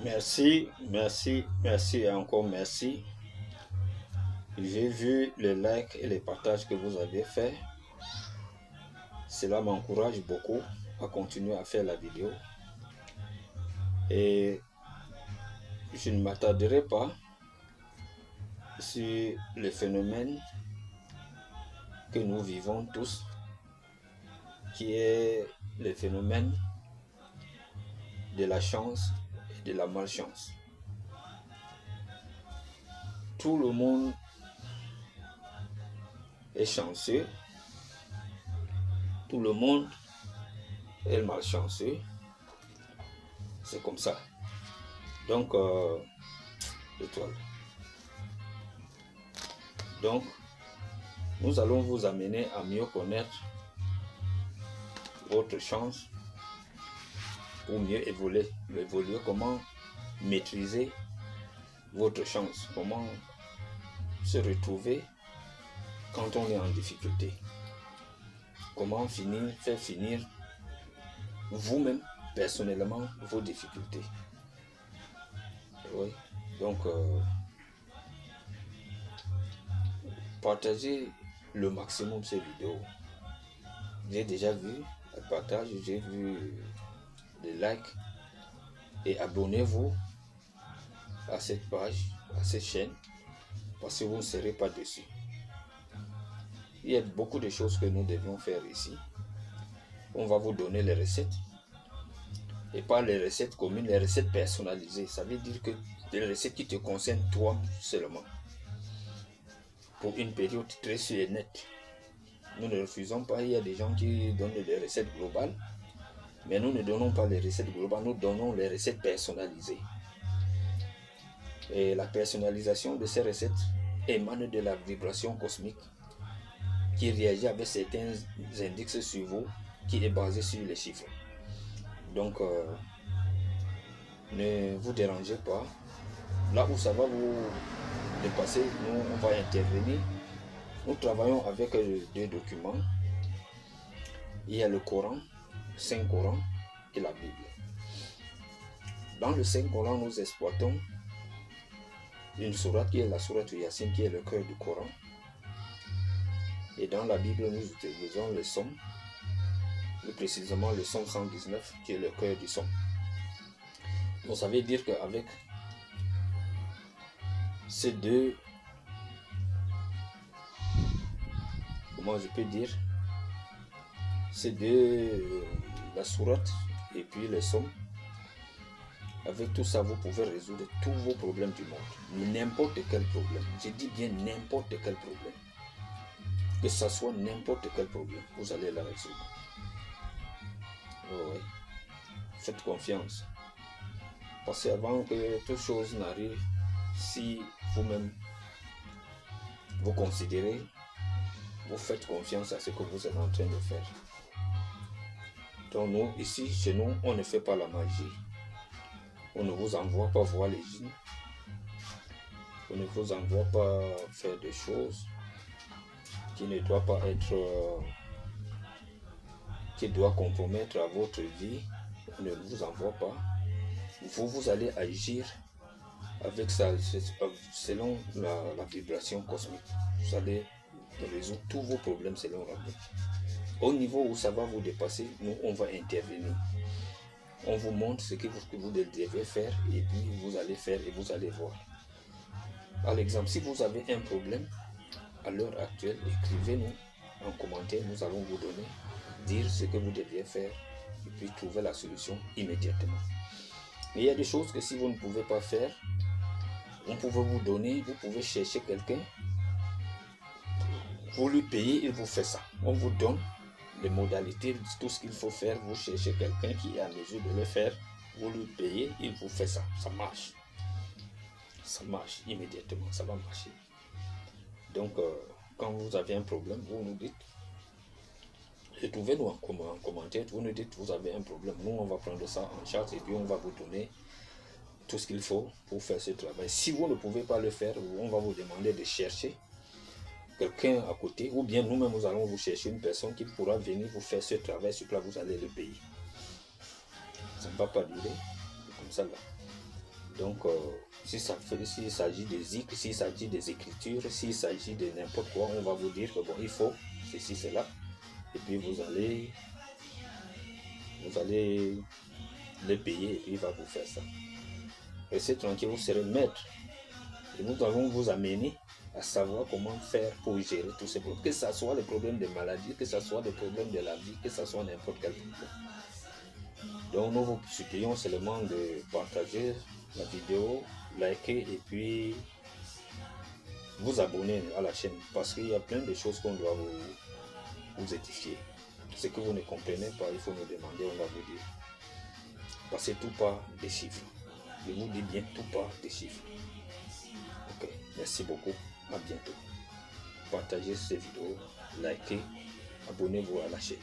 Merci et encore merci. J'ai vu les likes et les partages que vous avez fait. Cela m'encourage beaucoup à continuer à faire la vidéo. Et je ne m'attarderai pas sur les phénomènes que nous vivons tous, qui est le phénomène de la chance et de la malchance. Tout le monde est chanceux, tout le monde est malchanceux. C'est comme ça. Donc, l'étoile. Donc, nous allons vous amener à mieux connaître votre chance pour mieux évoluer, comment maîtriser votre chance, comment se retrouver quand on est en difficulté, comment faire finir vous-même personnellement vos difficultés. Oui, donc partagez le maximum ces vidéos. J'ai déjà vu le partage, j'ai vu les likes, et abonnez-vous à cette page, à cette chaîne, parce que vous ne serez pas déçus. Il y a beaucoup de choses que nous devions faire ici. On va vous donner les recettes, et pas les recettes communes, les recettes personnalisées. Ça veut dire que des recettes qui te concernent toi seulement, pour une période très sûre et nette. Nous ne refusons pas. Il y a des gens qui donnent des recettes globales, mais nous ne donnons pas les recettes globales, nous donnons les recettes personnalisées. Et la personnalisation de ces recettes émane de la vibration cosmique qui réagit avec certains indices sur vous, qui est basé sur les chiffres. Donc, ne vous dérangez pas. Là où ça va vous dépasser, nous, on va intervenir. Nous travaillons avec deux documents. Il y a le Coran, le Saint-Coran et la Bible. Dans le Saint-Coran, nous exploitons une sourate qui est la sourate Yassine, qui est le cœur du Coran. Et dans la Bible, nous utilisons le Somme, plus précisément le Somme 119, qui est le cœur du Somme. Donc ça veut dire qu'avec ces deux, comment je peux dire, ces deux, la sourate et puis le Somme, avec tout ça, vous pouvez résoudre tous vos problèmes du monde. N'importe quel problème. Je dis bien n'importe quel problème. Que ce soit n'importe quel problème, vous allez la résoudre. Oh ouais. Faites confiance. Parce qu'avant que toute chose n'arrive, si vous-même vous considérez, vous faites confiance à ce que vous êtes en train de faire. Donc nous, ici, chez nous, on ne fait pas la magie. On ne vous envoie pas voir les djinns. On ne vous envoie pas faire des choses qui ne doivent pas être, qui doivent compromettre à votre vie. On ne vous envoie pas. Vous allez agir avec ça, selon la vibration cosmique. Vous allez résoudre tous vos problèmes selon la vie. Au niveau où ça va vous dépasser, nous, on va intervenir. On vous montre ce que vous devez faire, et puis vous allez faire et vous allez voir. Par exemple, si vous avez un problème, à l'heure actuelle, écrivez-nous en commentaire, nous allons vous donner, dire ce que vous deviez faire, et puis trouver la solution immédiatement. Mais il y a des choses que si vous ne pouvez pas faire, on peut vous donner, vous pouvez chercher quelqu'un, vous lui payez, il vous fait ça. On vous donne les modalités, tout ce qu'il faut faire, vous cherchez quelqu'un qui est à mesure de le faire, vous lui payez, il vous fait ça. Ça marche. Ça marche immédiatement, ça va marcher. Donc, quand vous avez un problème, vous nous dites, retrouvez-nous en commentaire, vous nous dites, vous avez un problème, nous on va prendre ça en charge et puis on va vous donner tout ce qu'il faut pour faire ce travail. Si vous ne pouvez pas le faire, on va vous demander de chercher quelqu'un à côté, ou bien nous-mêmes nous allons vous chercher une personne qui pourra venir vous faire ce travail, sur place vous allez le payer. Ça ne va pas durer, comme ça là. Donc, s'il s'agit des zik, s'il s'agit des écritures, s'il s'agit de n'importe quoi, on va vous dire que bon, il faut ceci, cela. Et puis vous allez les payer et puis il va vous faire ça. Restez tranquille, vous serez maître. Et nous allons vous amener à savoir comment faire pour gérer tous ces problèmes. Que ce soit les problèmes de maladie, que ce soit les problèmes de la vie, que ce soit n'importe quel problème. Donc nous vous supplions seulement de partager la vidéo, liker et puis vous abonner à la chaîne. Parce qu'il y a plein de choses qu'on doit vous édifier. Ce que vous ne comprenez pas, il faut nous demander, on va vous dire. Passez tout par des chiffres. Je vous dis bien tout par des chiffres. Ok, merci beaucoup. À bientôt. Partagez ces vidéos, likez, abonnez-vous à la chaîne.